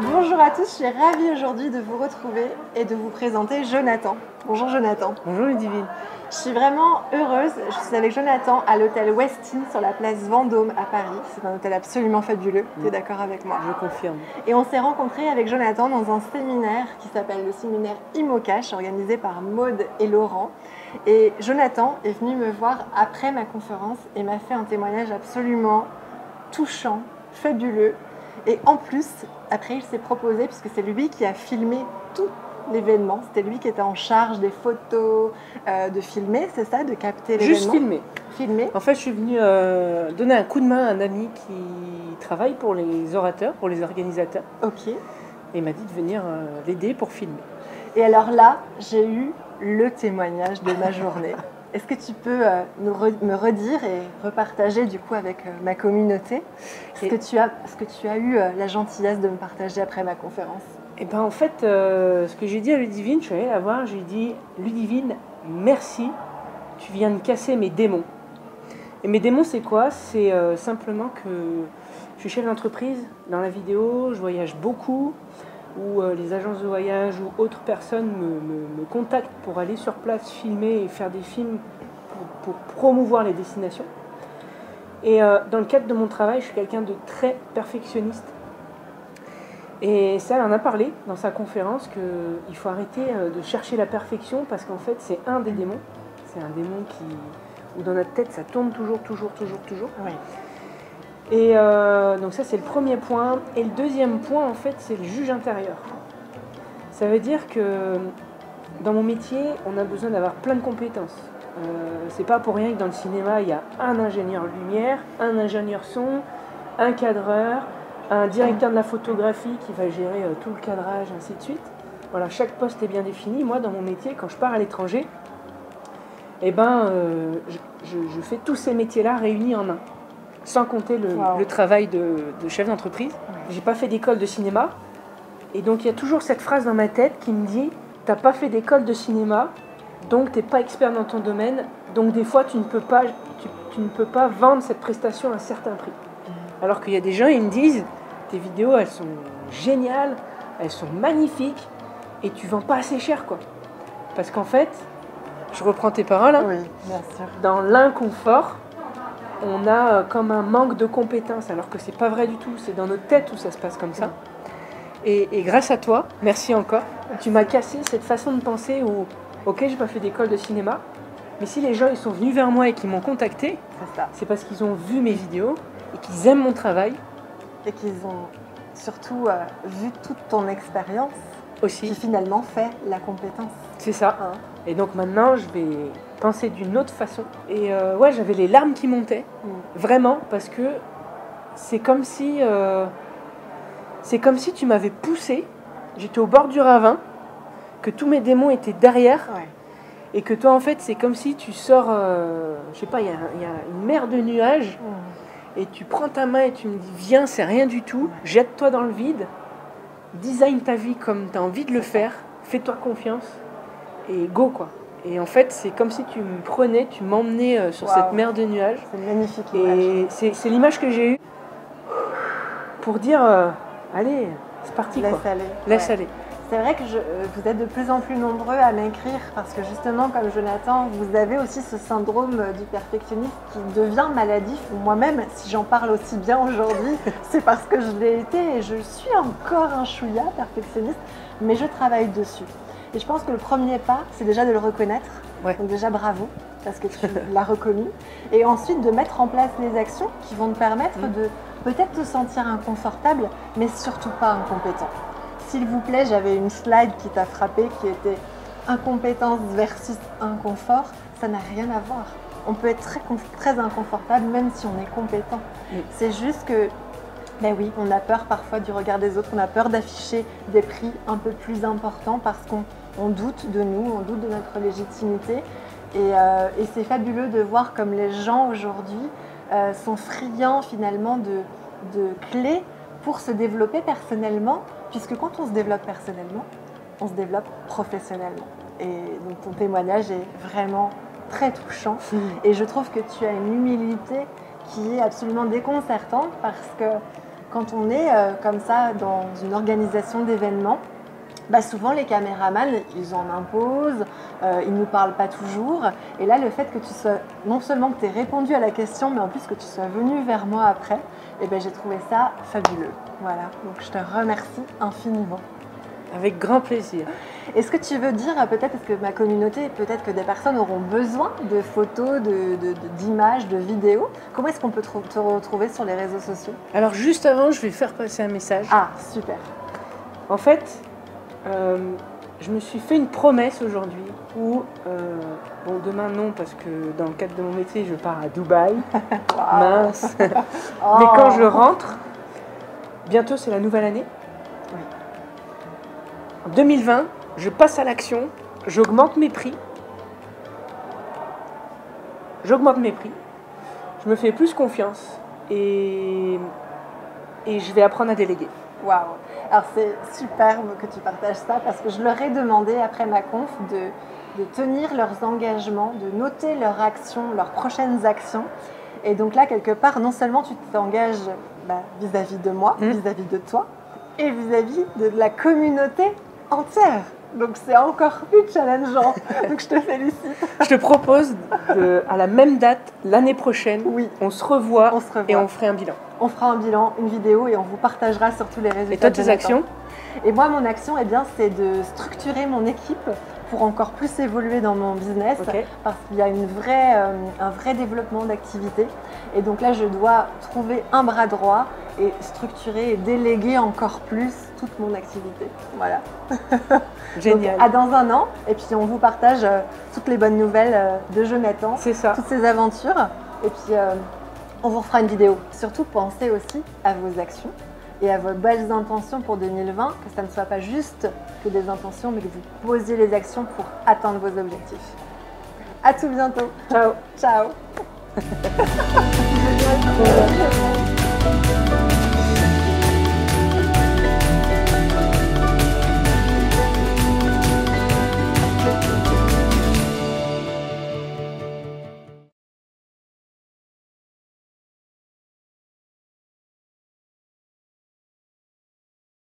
Bonjour à tous, je suis ravie aujourd'hui de vous retrouver et de vous présenter Jonathan. Bonjour Jonathan. Bonjour Ludivine. Je suis vraiment heureuse, je suis avec Jonathan à l'hôtel Westin sur la place Vendôme à Paris. C'est un hôtel absolument fabuleux, tu es d'accord avec moi? Je confirme. Et on s'est rencontrés avec Jonathan dans un séminaire qui s'appelle le séminaire IMOCASH, organisé par Maude et Laurent. Et Jonathan est venu me voir après ma conférence et m'a fait un témoignage absolument touchant, fabuleux. Et en plus, après, il s'est proposé, puisque c'est lui qui a filmé tout l'événement, c'était lui qui était en charge des photos, de filmer, c'est ça, de capter l'événement. Juste filmer. Filmer. En fait, je suis venue donner un coup de main à un ami qui travaille pour les orateurs, pour les organisateurs. Ok. Et il m'a dit de venir l'aider pour filmer. Et alors là, j'ai eu le témoignage de ma journée. Est-ce que tu peux me redire et repartager du coup avec ma communauté ce que tu as eu la gentillesse de me partager après ma conférence? Et ben en fait, ce que j'ai dit à Ludivine, je suis allée la voir, j'ai dit Ludivine, merci, tu viens de casser mes démons. Et mes démons, c'est quoi? C'est simplement que je suis chef d'entreprise dans la vidéo, je voyage beaucoup, où les agences de voyage ou autres personnes me contactent pour aller sur place filmer et faire des films pour promouvoir les destinations. Et dans le cadre de mon travail, je suis quelqu'un de très perfectionniste. Et ça, elle en a parlé dans sa conférence qu'il faut arrêter de chercher la perfection parce qu'en fait, c'est un des démons. C'est un démon où dans notre tête, ça tourne toujours. Oui. Et donc ça, c'est le premier point. Et le deuxième point, en fait, c'est le juge intérieur. Ça veut dire que dans mon métier, on a besoin d'avoir plein de compétences. C'est pas pour rien que dans le cinéma, il y a un ingénieur lumière, un ingénieur son, un cadreur, un directeur de la photographie qui va gérer tout le cadrage, ainsi de suite. Voilà, chaque poste est bien défini. Moi, dans mon métier, quand je pars à l'étranger, eh ben, je fais tous ces métiers-là réunis en un. Sans compter le travail de chef d'entreprise. J'ai pas fait d'école de cinéma. Et donc, il y a toujours cette phrase dans ma tête qui me dit « T'as pas fait d'école de cinéma, donc t'es pas expert dans ton domaine, donc des fois, tu ne peux pas vendre cette prestation à un certain prix. » Alors qu'il y a des gens, ils me disent « Tes vidéos, elles sont géniales, elles sont magnifiques, et tu vends pas assez cher, quoi. » Parce qu'en fait, je reprends tes paroles, hein, oui, bien sûr. Dans l'inconfort, on a comme un manque de compétences, alors que c'est pas vrai du tout, c'est dans notre tête où ça se passe comme ça. Et grâce à toi, merci encore, tu m'as cassé cette façon de penser où, ok, j'ai pas fait d'école de cinéma, mais si les gens ils sont venus vers moi et qu'ils m'ont contacté, c'est parce qu'ils ont vu mes vidéos et qu'ils aiment mon travail. Et qu'ils ont surtout vu toute ton expérience aussi. Qui finalement fait la compétence. C'est ça. Hein. Et donc maintenant, je vais penser d'une autre façon. Et ouais, j'avais les larmes qui montaient, vraiment, parce que c'est comme si tu m'avais poussé, j'étais au bord du ravin, que tous mes démons étaient derrière, et que toi, en fait, c'est comme si tu sors, je sais pas, il y a une mer de nuages, et tu prends ta main et tu me dis, viens, c'est rien du tout, jette-toi dans le vide, design ta vie comme tu as envie de le faire, fais-toi confiance, et go, quoi. Et en fait, c'est comme si tu me prenais, tu m'emmenais sur cette mer de nuages. C'est magnifique. Et c'est l'image que j'ai eue pour dire, allez, c'est parti, laisse quoi. Aller. Laisse aller. C'est vrai que vous êtes de plus en plus nombreux à m'écrire parce que justement, comme Jonathan, vous avez aussi ce syndrome du perfectionniste qui devient maladif. Moi-même, si j'en parle aussi bien aujourd'hui, c'est parce que je l'ai été et je suis encore un chouïa perfectionniste, mais je travaille dessus. Et je pense que le premier pas, c'est déjà de le reconnaître. Donc déjà, bravo, parce que tu l'as reconnu. Et ensuite, de mettre en place les actions qui vont te permettre de peut-être te sentir inconfortable, mais surtout pas incompétent. S'il vous plaît, j'avais une slide qui t'a frappé, qui était incompétence versus inconfort. Ça n'a rien à voir. On peut être très inconfortable même si on est compétent. C'est juste que, ben oui, on a peur parfois du regard des autres, on a peur d'afficher des prix un peu plus importants parce qu'on doute de nous, on doute de notre légitimité. Et c'est fabuleux de voir comme les gens aujourd'hui sont friands finalement de clés pour se développer personnellement, puisque quand on se développe personnellement, on se développe professionnellement. Et donc ton témoignage est vraiment très touchant. Et je trouve que tu as une humilité qui est absolument déconcertante parce que quand on est comme ça dans une organisation d'événements, bah souvent les caméramans, ils en imposent, ils ne nous parlent pas toujours. Et là, le fait que tu sois, non seulement que tu aies répondu à la question, mais en plus que tu sois venu vers moi après, eh ben, j'ai trouvé ça fabuleux. Voilà, donc je te remercie infiniment. Avec grand plaisir. Est-ce que tu veux dire, peut-être, parce que ma communauté, peut-être que des personnes auront besoin de photos, d'images, de vidéos. Comment est-ce qu'on peut te retrouver sur les réseaux sociaux? Alors juste avant, je vais faire passer un message. Ah, super. En fait, je me suis fait une promesse aujourd'hui où, bon demain non parce que dans le cadre de mon métier je pars à Dubaï, mince, Oh. mais quand je rentre, bientôt c'est la nouvelle année. Oui. En 2020, je passe à l'action, j'augmente mes prix, je me fais plus confiance et je vais apprendre à déléguer. Waouh! Alors c'est superbe que tu partages ça parce que je leur ai demandé après ma conf de tenir leurs engagements, de noter leurs actions, leurs prochaines actions. Et donc là, quelque part, non seulement tu t'engages vis-à-vis de moi, vis-à-vis de toi, et vis-à-vis de la communauté entière. Donc c'est encore plus challengeant. Donc je te félicite. Je te propose à la même date, l'année prochaine, Oui. on se revoit et on on ferait un bilan. On fera un bilan, une vidéo et on vous partagera sur tous les résultats. Et toi, de tes Jonathan. actions? Et moi, mon action, eh bien, c'est de structurer mon équipe pour encore plus évoluer dans mon business, Ok. parce qu'il y a un vrai développement d'activité. Et donc là, je dois trouver un bras droit et structurer et déléguer encore plus toute mon activité. Voilà. Génial. Donc, à dans un an, et puis on vous partage toutes les bonnes nouvelles de Jonathan, C'est ça. toutes ses aventures. Et puis on vous refera une vidéo. Surtout, pensez aussi à vos actions et à vos belles intentions pour 2020, que ça ne soit pas juste que des intentions, mais que vous posiez les actions pour atteindre vos objectifs. À tout bientôt. Ciao. Ciao.